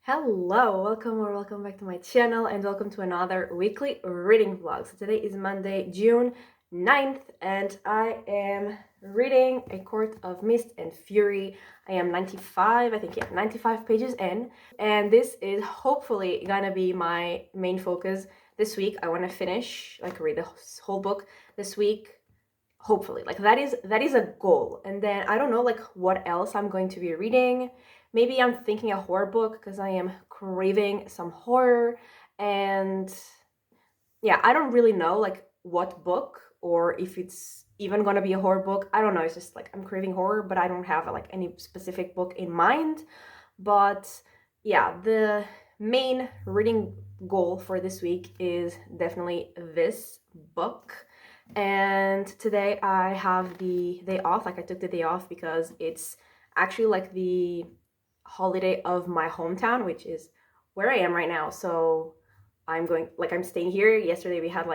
Hello, welcome back to my channel and welcome to another weekly reading vlog. So today is Monday, June 9th, and I am reading A Court of Mist and Fury. I am 95 pages in, and this is hopefully gonna be my main focus this week. I want to finish, read the whole book this week. Hopefully, that is a goal. And then I don't know what else I'm going to be reading. Maybe I'm thinking a horror book because I am craving some horror. And yeah, I don't really know what book, or if it's even gonna be a horror book. I don't know. It's just I'm craving horror, but I don't have any specific book in mind. But yeah, the main reading goal for this week is definitely this book. And today I have the day off. I took the day off because it's actually the holiday of my hometown, which is where I am right now. So I'm staying here. Yesterday we had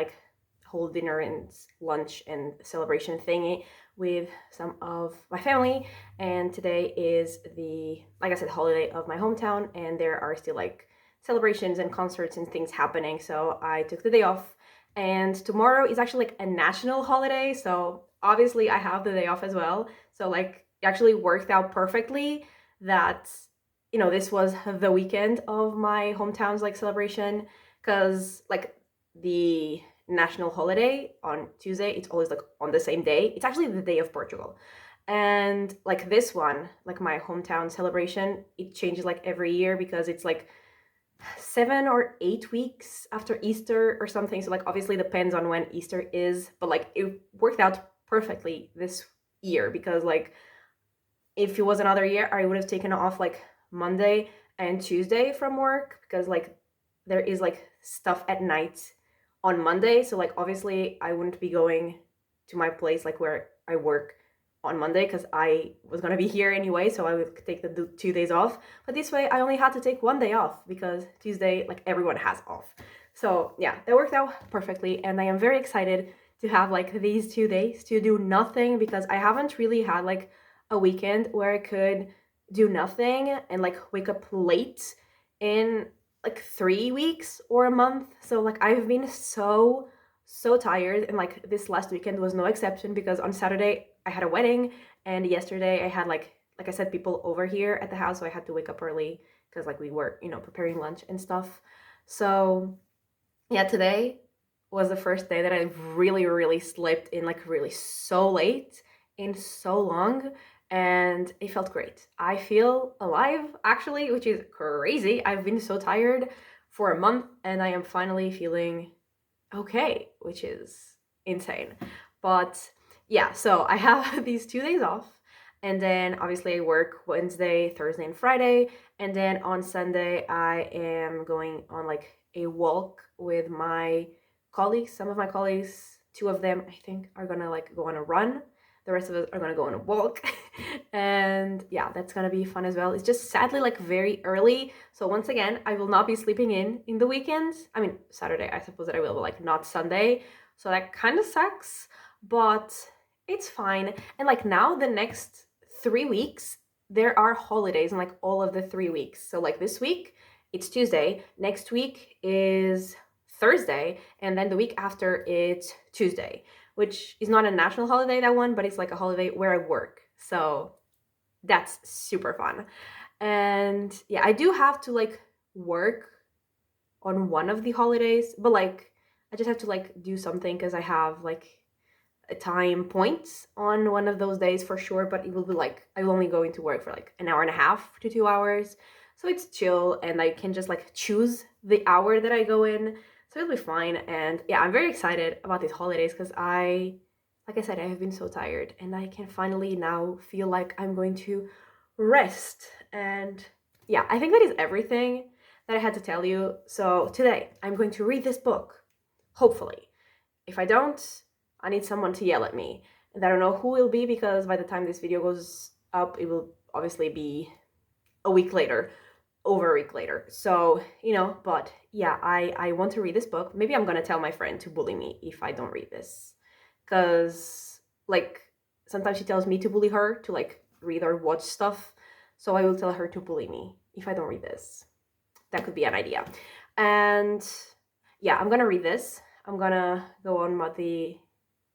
whole dinner and lunch and celebration thingy with some of my family, and today is the, like I said, holiday of my hometown, and there are still celebrations and concerts and things happening. So I took the day off, and tomorrow is actually a national holiday, so obviously I have the day off as well. So it actually worked out perfectly that this was the weekend of my hometown's celebration, because the national holiday on Tuesday, it's always on the same day. It's actually the day of Portugal. And this one, my hometown celebration, it changes every year because it's 7 or 8 weeks after Easter or something. So obviously depends on when Easter is, but it worked out perfectly this year because if it was another year, I would have taken off Monday and Tuesday from work because there is stuff at night on Monday. So obviously I wouldn't be going to my place where I work on Monday because I was gonna be here anyway, so I would take the 2 days off. But this way I only had to take one day off because Tuesday everyone has off. So yeah, that worked out perfectly, and I am very excited to have these 2 days to do nothing because I haven't really had a weekend where I could do nothing and wake up late in 3 weeks or a month. So I've been so tired, and this last weekend was no exception because on Saturday I had a wedding, and yesterday I had like I said, people over here at the house, so I had to wake up early because we were preparing lunch and stuff. So yeah, today was the first day that I really slept in really so late in so long, and it felt great. I feel alive actually, which is crazy. I've been so tired for a month and I am finally feeling okay, which is insane. But yeah, so I have these 2 days off, and then obviously I work Wednesday, Thursday, and Friday, and then on Sunday I am going on a walk with my colleagues. Some of my colleagues, two of them I think, are gonna go on a run. The rest of us are gonna go on a walk. And yeah, that's gonna be fun as well. It's just sadly very early, so once again I will not be sleeping in the weekends. I mean, Saturday I suppose that I will, but not Sunday, so that kind of sucks, but it's fine. And now the next 3 weeks there are holidays, and all of the 3 weeks. So this week it's Tuesday, next week is Thursday, and then the week after it's Tuesday, which is not a national holiday, that one, but it's a holiday where I work. So that's super fun. And yeah, I do have to work on one of the holidays, but I just have to do something because I have a time point on one of those days for sure, but it will be I'm only going to work for an hour and a half to 2 hours. So it's chill, and I can just choose the hour that I go in. So it'll be fine. And yeah, I'm very excited about these holidays because like I said, I have been so tired, and I can finally now feel like I'm going to rest. And yeah, I think that is everything that I had to tell you. So today I'm going to read this book, hopefully. If I don't, I need someone to yell at me. And I don't know who will be because by the time this video goes up, it will obviously be a week later, over a week later. So, but yeah, I want to read this book. Maybe I'm gonna tell my friend to bully me if I don't read this. Because, sometimes she tells me to bully her to read or watch stuff. So I will tell her to bully me if I don't read this. that could be an idea. And yeah, I'm gonna read this. I'm gonna go on the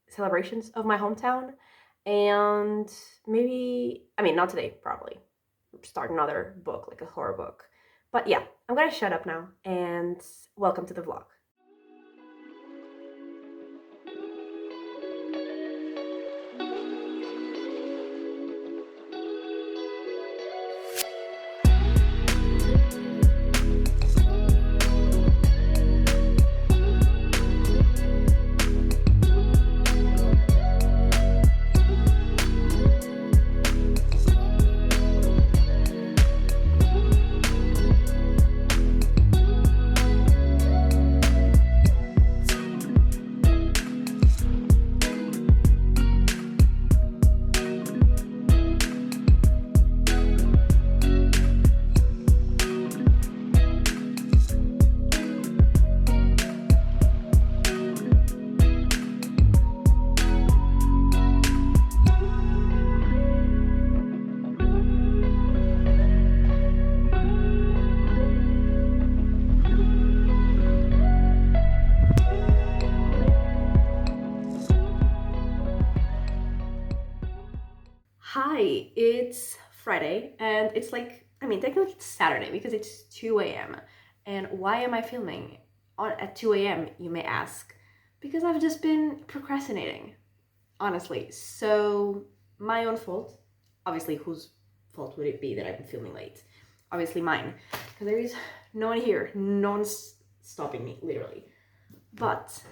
celebrations of my hometown, and maybe, I mean, not today, probably start another book, like a horror book. But yeah, I'm gonna shut up now, and welcome to the vlog. Hi, it's Friday, and it's like, I mean, technically it's Saturday because it's 2 a.m. And why am I filming at 2 a.m., you may ask? Because I've just been procrastinating, honestly. So, my own fault. Obviously, whose fault would it be that I'm filming late? Obviously, mine. Because there is no one here, no one's stopping me, literally. But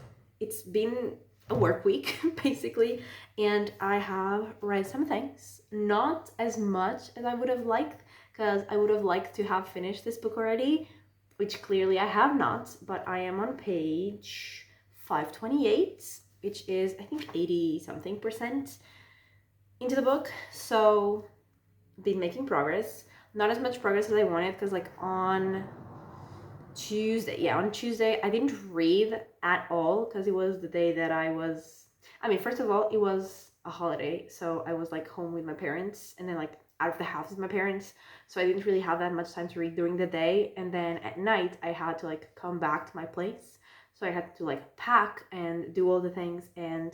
it's been a work week basically, and I have read some things, not as much as I would have liked, because I would have liked to have finished this book already, which clearly I have not. But I am on page 528, which is, I think, 80 something percent into the book. So been making progress, not as much progress as I wanted, because like on Tuesday, I didn't read at all because it was the day that I mean, first of all, it was a holiday, so I was like home with my parents and then like out of the house with my parents. So I didn't really have that much time to read during the day. And then at night, I had to like come back to my place. So I had to like pack and do all the things. And,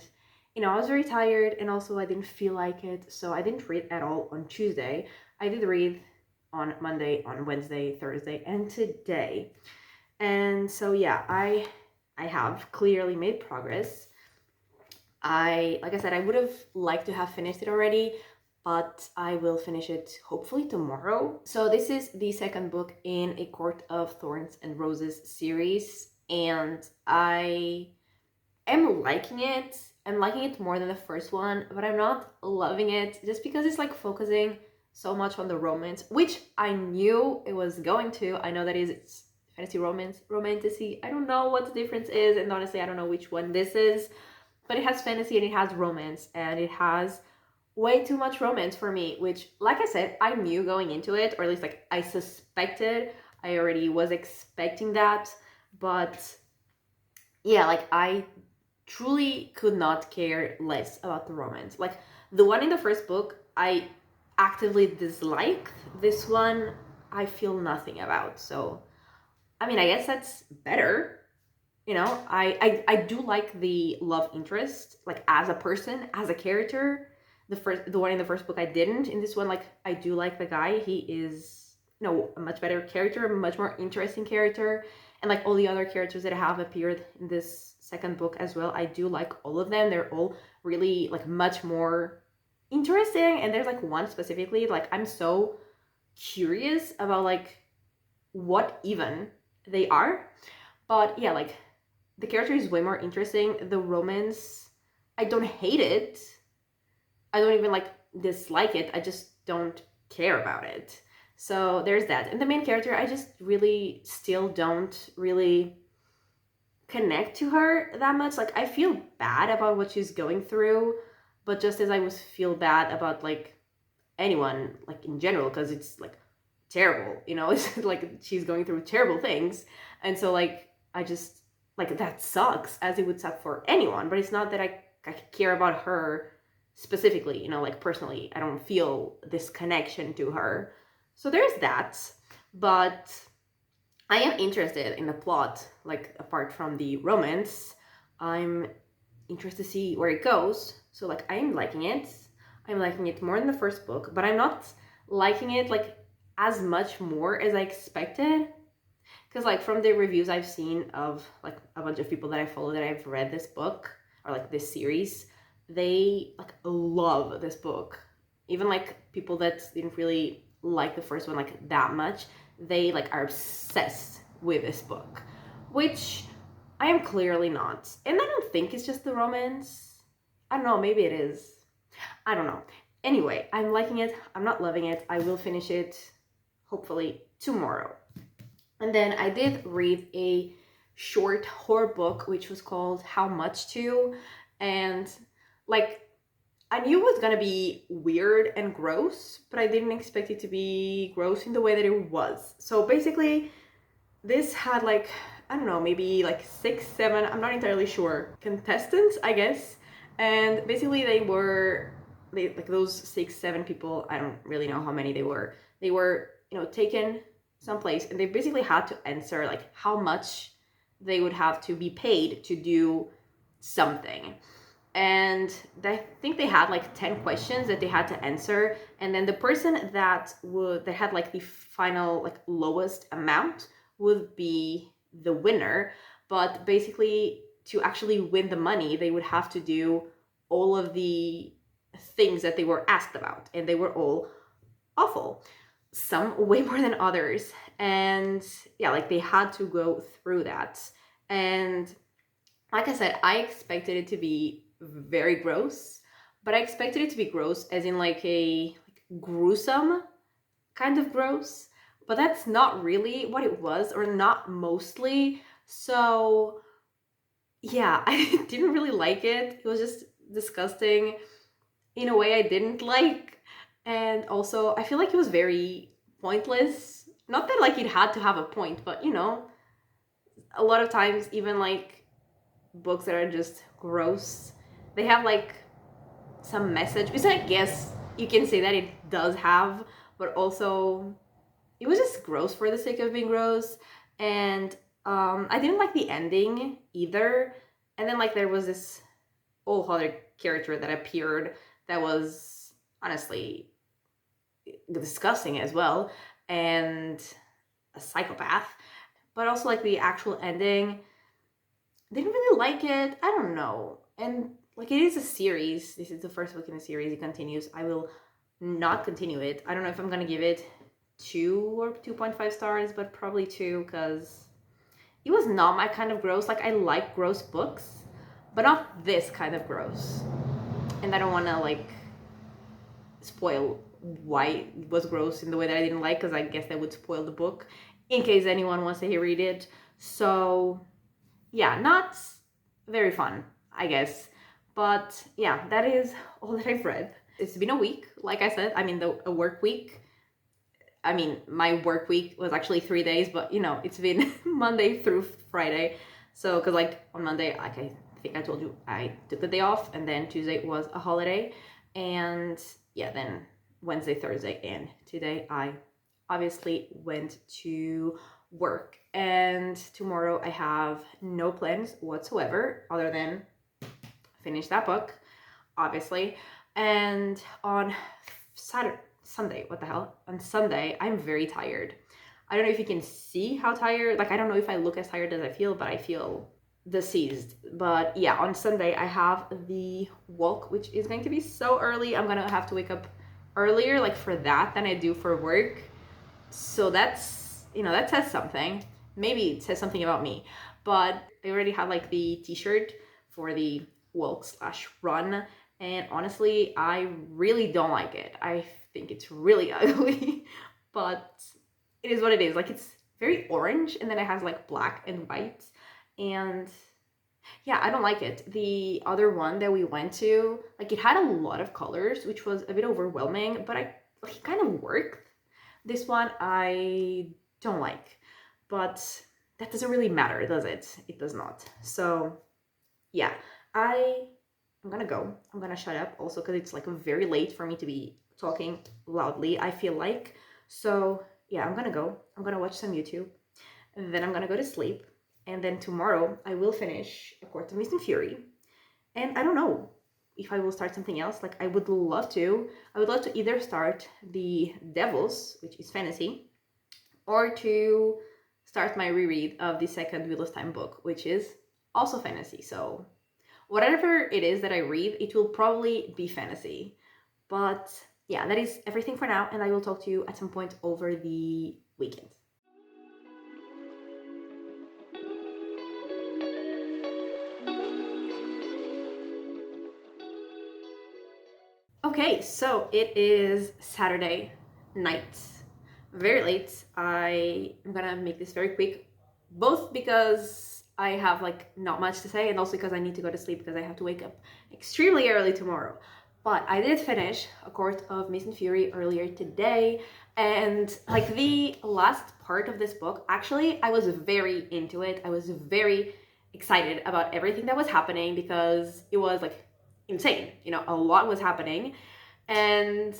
I was very tired, and also I didn't feel like it. So I didn't read at all on Tuesday. I did read on Monday, on Wednesday, Thursday, and today. And so yeah, I have clearly made progress. Like I said, I would have liked to have finished it already, but I will finish it hopefully tomorrow. So this is the second book in A Court of Thorns and Roses series, and I am liking it. I'm liking it more than the first one, but I'm not loving it just because it's like focusing so much on the romance, which I knew it was going to. I know that it's fantasy romance, romantasy. I don't know what the difference is, and honestly, I don't know which one this is, but it has fantasy and it has romance, and it has way too much romance for me, which, like I said, I knew going into it, or at least like I suspected. I already was expecting that, but yeah, like I truly could not care less about the romance. Like the one in the first book, I actively disliked. This one, I feel nothing about. So, I mean, I guess that's better. I do like the love interest, like as a person, as a character. The one in the first book I didn't. In this one, like I do like the guy. He is, a much better character, a much more interesting character. And like all the other characters that have appeared in this second book as well, I do like all of them. They're all really like much more interesting. And there's like one specifically, like I'm so curious about like what even they are. But yeah, like the character is way more interesting. The romance, I don't hate it. I don't even like dislike it. I just don't care about it. So there's that. And the main character, I just really still don't really connect to her that much. Like I feel bad about what she's going through, but just as I was feel bad about like anyone, like in general, because it's like terrible, it's like she's going through terrible things. And so like I just like that sucks, as it would suck for anyone, but it's not that I care about her specifically, like personally. I don't feel this connection to her. So there's that. But I am interested in the plot, like apart from the romance. I'm interested to see where it goes. So like I'm liking it. I'm liking it more than the first book, but I'm not liking it like as much more as I expected. Because like from the reviews I've seen of like a bunch of people that I follow that I've read this book or like this series, they like love this book. Even like people that didn't really like the first one like that much, they like are obsessed with this book, which I am clearly not. And I don't think it's just the romance. I don't know, maybe it is. I don't know. Anyway, I'm liking it. I'm not loving it. I will finish it hopefully tomorrow. And then I did read a short horror book which was called How Much To. And like I knew it was gonna be weird and gross, but I didn't expect it to be gross in the way that it was. So basically, this had like, I don't know, maybe like 6, 7, I'm not entirely sure, contestants, I guess. And basically they like those 6, 7 people, I don't really know how many they were. They were, taken someplace and they basically had to answer like how much they would have to be paid to do something. And I think they had like 10 questions that they had to answer, and then the person that had like the final like lowest amount would be the winner. But basically to actually win the money they would have to do all of the things that they were asked about, and they were all awful, some way more than others. And yeah, like they had to go through that. And like I said, I expected it to be very gross, but I expected it to be gross as in like a like gruesome kind of gross. But that's not really what it was, or not mostly. So yeah, I didn't really like it. It was just disgusting in a way I didn't like. And also, I feel like it was very pointless. Not that like it had to have a point, but a lot of times, even like books that are just gross, they have like some message, which I guess you can say that it does have, but also it was just gross for the sake of being gross. And I didn't like the ending either. And then like there was this whole other character that appeared that was honestly disgusting as well, and a psychopath. But also like the actual ending, didn't really like it. I don't know. And like it is a series. This is the first book in the series. It continues. I will not continue it. I don't know if I'm gonna give it 2 or 2.5 stars, but probably 2, because it was not my kind of gross. Like I like gross books, but not this kind of gross. And I don't want to like spoil why it was gross in the way that I didn't like, because I guess that would spoil the book in case anyone wants to read it. So yeah, not very fun, I guess. But yeah, that is all that I've read. It's been a week, like I said. I mean, a work week. I mean, my work week was actually 3 days, but it's been Monday through Friday. So, because like on Monday, like I think I told you, I took the day off, and then Tuesday was a holiday. And yeah, then Wednesday, Thursday, and today I obviously went to work. And tomorrow I have no plans whatsoever other than finish that book, obviously. And on Sunday, what the hell? On Sunday, I'm very tired. I don't know if you can see how tired, like I don't know if I look as tired as I feel, but I feel deceased. But yeah, on Sunday I have the walk, which is going to be so early. I'm gonna have to wake up earlier like for that than I do for work. So that's, that says something. Maybe it says something about me. But I already have like the t-shirt for the walk/run, and honestly I really don't like it. I think it's really ugly. But it is what it is. Like it's very orange, and then it has like black and white, and yeah, I don't like it. The other one that we went to, like it had a lot of colors, which was a bit overwhelming, but like it kind of worked. This one I don't like, but that doesn't really matter, does it? It does not. So yeah, I'm gonna go. I'm gonna shut up also because it's like very late for me to be talking loudly, I feel like. So yeah, I'm gonna go. I'm gonna watch some YouTube, and then I'm gonna go to sleep, and then tomorrow I will finish A Court of Mist and Fury. And I don't know if I will start something else. Like, I would love to. I would love to either start The Devils, which is fantasy, or to start my reread of the second Wheel of Time book, which is also fantasy. So whatever it is that I read, it will probably be fantasy. But yeah, that is everything for now, and I will talk to you at some point over the weekend. Okay, so it is Saturday night, very late. I am gonna make this very quick, both because I have like not much to say, and also because I need to go to sleep because I have to wake up extremely early tomorrow. But I did finish A Court of Mist and Fury earlier today, and like the last part of this book, actually, I was very into it. I was very excited about everything that was happening because it was like insane. You know, a lot was happening, and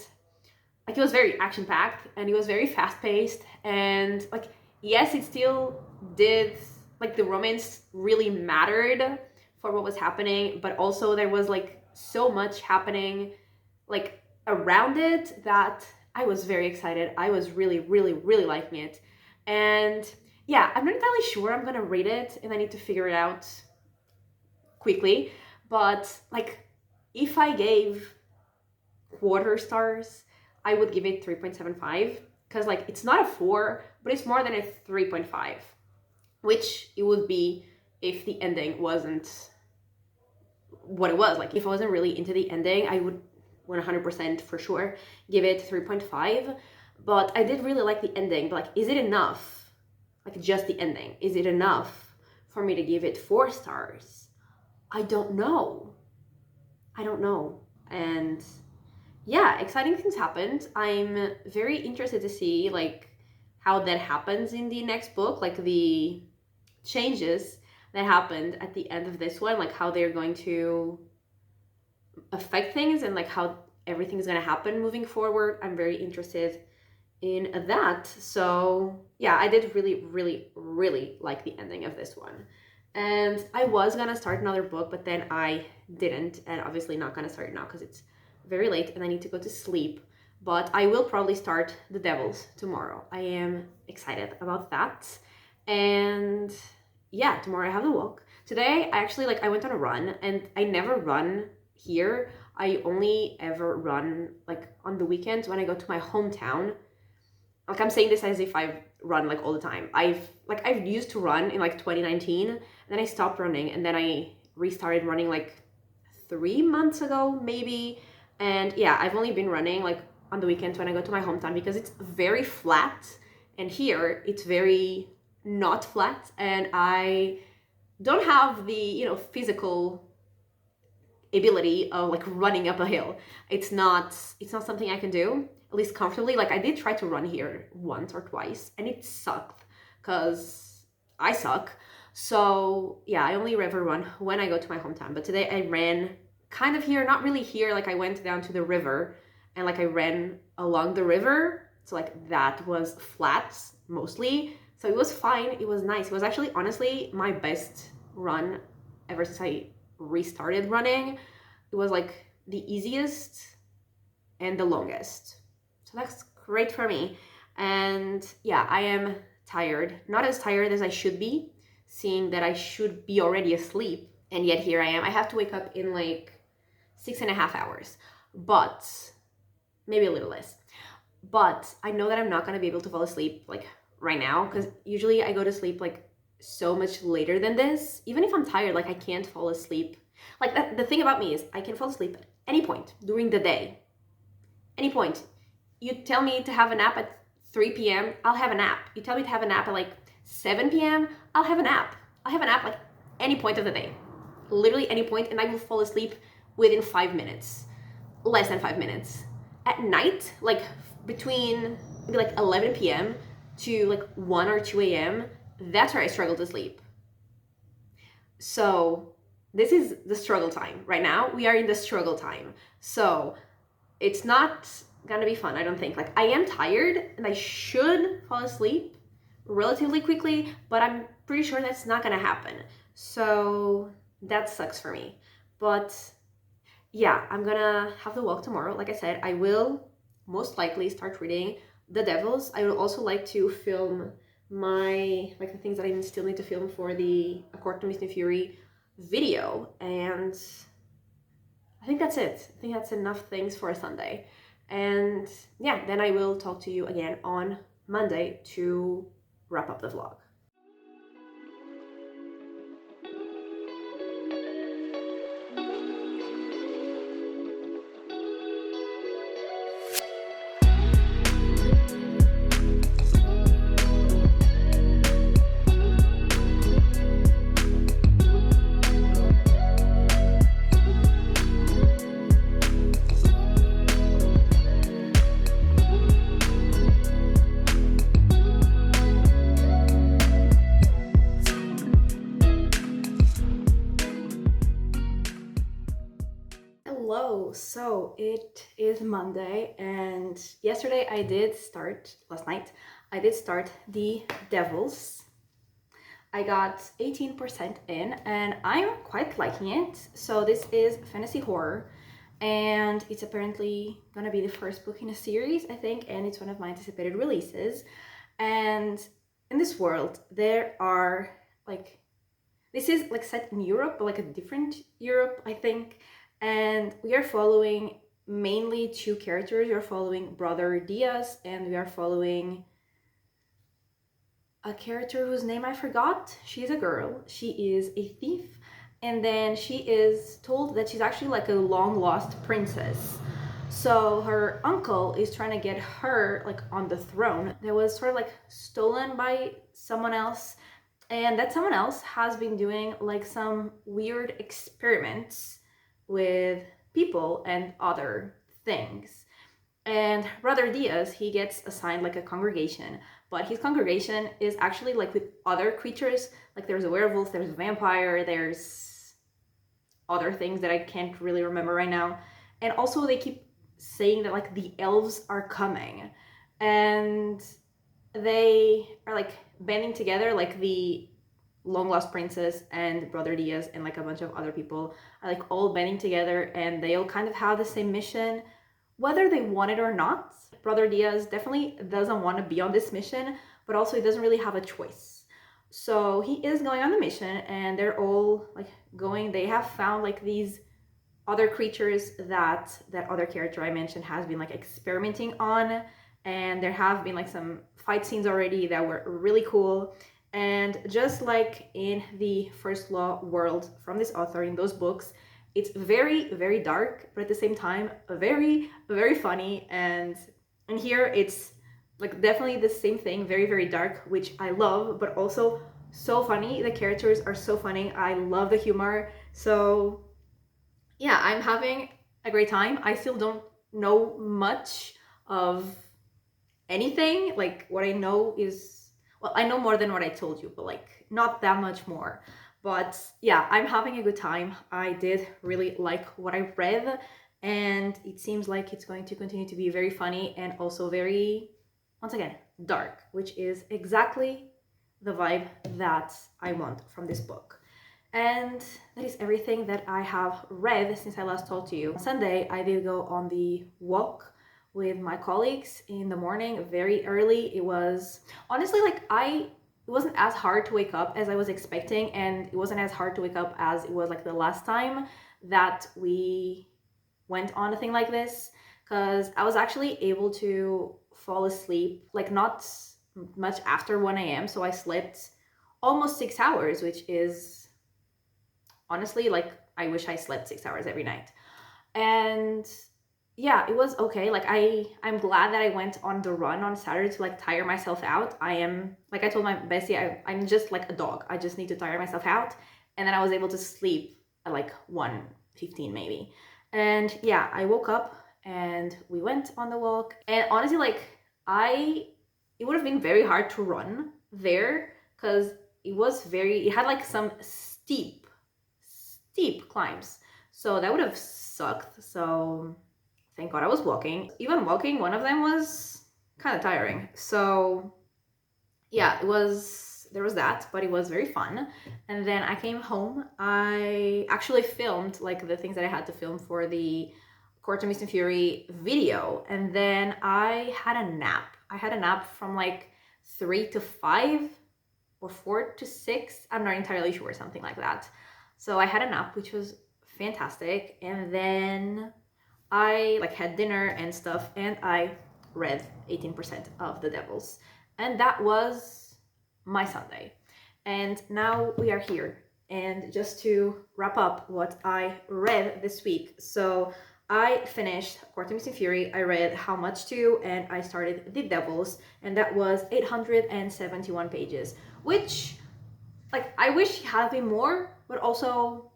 like it was very action packed, and it was very fast paced, and like yes, it still did, like the romance really mattered for what was happening, but also there was like so much happening like around it that I was very excited. I was really, really, really liking it. And yeah, I'm not entirely sure I'm gonna rate it, and I need to figure it out quickly. But like, if I gave quarter stars, I would give it 3.75, because like it's not a 4, but it's more than a 3.5, which it would be if the ending wasn't what it was. Like, if I wasn't really into the ending, I would 100% for sure give it 3.5. But I did really like the ending. But like, is it enough? Like, just the ending, is it enough for me to give it 4 stars? I don't know. And yeah, exciting things happened. I'm very interested to see like how that happens in the next book, like the changes that happened at the end of this one, like how they're going to affect things and like how everything's going to happen moving forward. I'm very interested in that. So yeah, I did really, really, really like the ending of this one. And I was gonna start another book, but then I didn't, and obviously not gonna start now because it's very late and I need to go to sleep. But I will probably start The Devils tomorrow. I am excited about that. And yeah, tomorrow I have a walk. Today I actually I went on a run, and I never run here. I only ever run like on the weekends when I go to my hometown. Like, I'm saying this as if I've run like all the time. I've used to run in like 2019, and then I stopped running, and then I restarted running like 3 months ago maybe. And yeah, I've only been running like on the weekends when I go to my hometown because it's very flat, and here it's very not flat, and I don't have the, you know, physical ability of like running up a hill. It's not something I can do, at least comfortably. Like, I did try to run here once or twice, and it sucked because I suck. So yeah, I only ever run when I go to my hometown. But today I ran kind of here, not really here. Like, I went down to the river, and like I ran along the river. So like that was flat mostly. So it was fine. It was nice. It was actually honestly my best run ever since I restarted running. It was like the easiest and the longest. So that's great for me. And yeah, I am tired. Not as tired as I should be, seeing that I should be already asleep. And yet here I am. I have to wake up in like 6.5 hours, but maybe a little less. But I know that I'm not going to be able to fall asleep like right now, because usually I go to sleep like so much later than this. Even if I'm tired, like I can't fall asleep. Like, that, the thing about me is I can fall asleep at any point during the day. Any point. You tell me to have a nap at 3 p.m., I'll have a nap. You tell me to have a nap at like 7 p.m., I'll have a nap. I'll have a nap like any point of the day. Literally any point, and I will fall asleep within 5 minutes. Less than 5 minutes. At night, like between maybe like 11 p.m. to like 1 or 2 a.m., that's where I struggle to sleep. So this is the struggle time. Right now, we are in the struggle time. So it's not gonna be fun, I don't think. Like, I am tired and I should fall asleep, relatively quickly, but I'm pretty sure that's not gonna happen. So that sucks for me. But yeah, I'm gonna have the walk tomorrow. Like I said, I will most likely start reading The Devils. I would also like to film my, like, the things that I still need to film for the A Court to Mist and Fury video. And I think that's it. I think that's enough things for a Sunday. And yeah, then I will talk to you again on Monday to wrap up the vlog. Hello, so it is Monday, and yesterday last night, I did start The Devils. I got 18% in, and I'm quite liking it. So this is fantasy horror, and it's apparently gonna be the first book in a series, I think, and it's one of my anticipated releases. And in this world, there are, like, this is like set in Europe, but like a different Europe, I think. And we are following mainly two characters. We are following Brother Diaz, and we are following a character whose name I forgot. She's a girl. She is a thief, and then she is told that she's actually like a long lost princess. So her uncle is trying to get her like on the throne that was sort of like stolen by someone else, and that someone else has been doing like some weird experiments with people and other things. And Brother Diaz, he gets assigned like a congregation, but his congregation is actually like with other creatures. Like there's a werewolf, there's a vampire, there's other things that I can't really remember right now. And also they keep saying that like the elves are coming, and they are like banding together, like the long lost princess and Brother Diaz and like a bunch of other people are like all banding together, and they all kind of have the same mission, whether they want it or not. Brother Diaz definitely doesn't want to be on this mission, but also he doesn't really have a choice. So he is going on the mission, and they're all like going. They have found like these other creatures that other character I mentioned has been like experimenting on, and there have been like some fight scenes already that were really cool. And just like in the First Law world from this author in those books, it's very, very dark, but at the same time, very, very funny. And here it's like definitely the same thing, very, very dark, which I love, but also so funny. The characters are so funny. I love the humor. So yeah, I'm having a great time. I still don't know much of anything. Like what I know is, well, I know more than what I told you, but like not that much more. But yeah, I'm having a good time. I did really like what I read, and it seems like it's going to continue to be very funny and also very, once again, dark, which is exactly the vibe that I want from this book. And that is everything that I have read since I last talked to you. On Sunday, I did go on the walk with my colleagues in the morning, very early. It was honestly like it wasn't as hard to wake up as I was expecting, and it wasn't as hard to wake up as it was like the last time that we went on a thing like this, because I was actually able to fall asleep like not much after 1 a.m. So I slept almost 6 hours, which is honestly like I wish I slept 6 hours every night. And yeah, it was okay. Like I'm glad that I went on the run on Saturday to like tire myself out. I am, like I told my bestie, I'm just like a dog. I just need to tire myself out. And then I was able to sleep at like 1:15 maybe. And yeah, I woke up and we went on the walk. And honestly, like it would have been very hard to run there, because it had like some steep climbs. So that would have sucked. So thank God I was walking. Even walking, one of them was kind of tiring. So yeah, there was that, but it was very fun. And then I came home. I actually filmed like the things that I had to film for the Court of Mist and Fury video, and then I had a nap. I had a nap from like 3 to 5 or 4 to 6. I'm not entirely sure, something like that. So I had a nap, which was fantastic, and then I like had dinner and stuff, and I read 18% of The Devils, and that was my Sunday. And now we are here. And just to wrap up what I read this week, so I finished Court of Mist and Fury, I read How Much To, and I started The Devils, and that was 871 pages, which, like, I wish it had been more, but also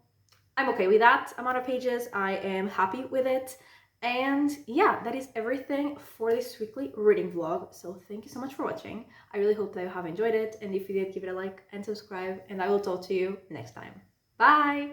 I'm okay with that amount of pages. I am happy with it. And yeah, that is everything for this weekly reading vlog. So thank you so much for watching. I really hope that you have enjoyed it. And if you did, give it a like and subscribe. And I will talk to you next time. Bye!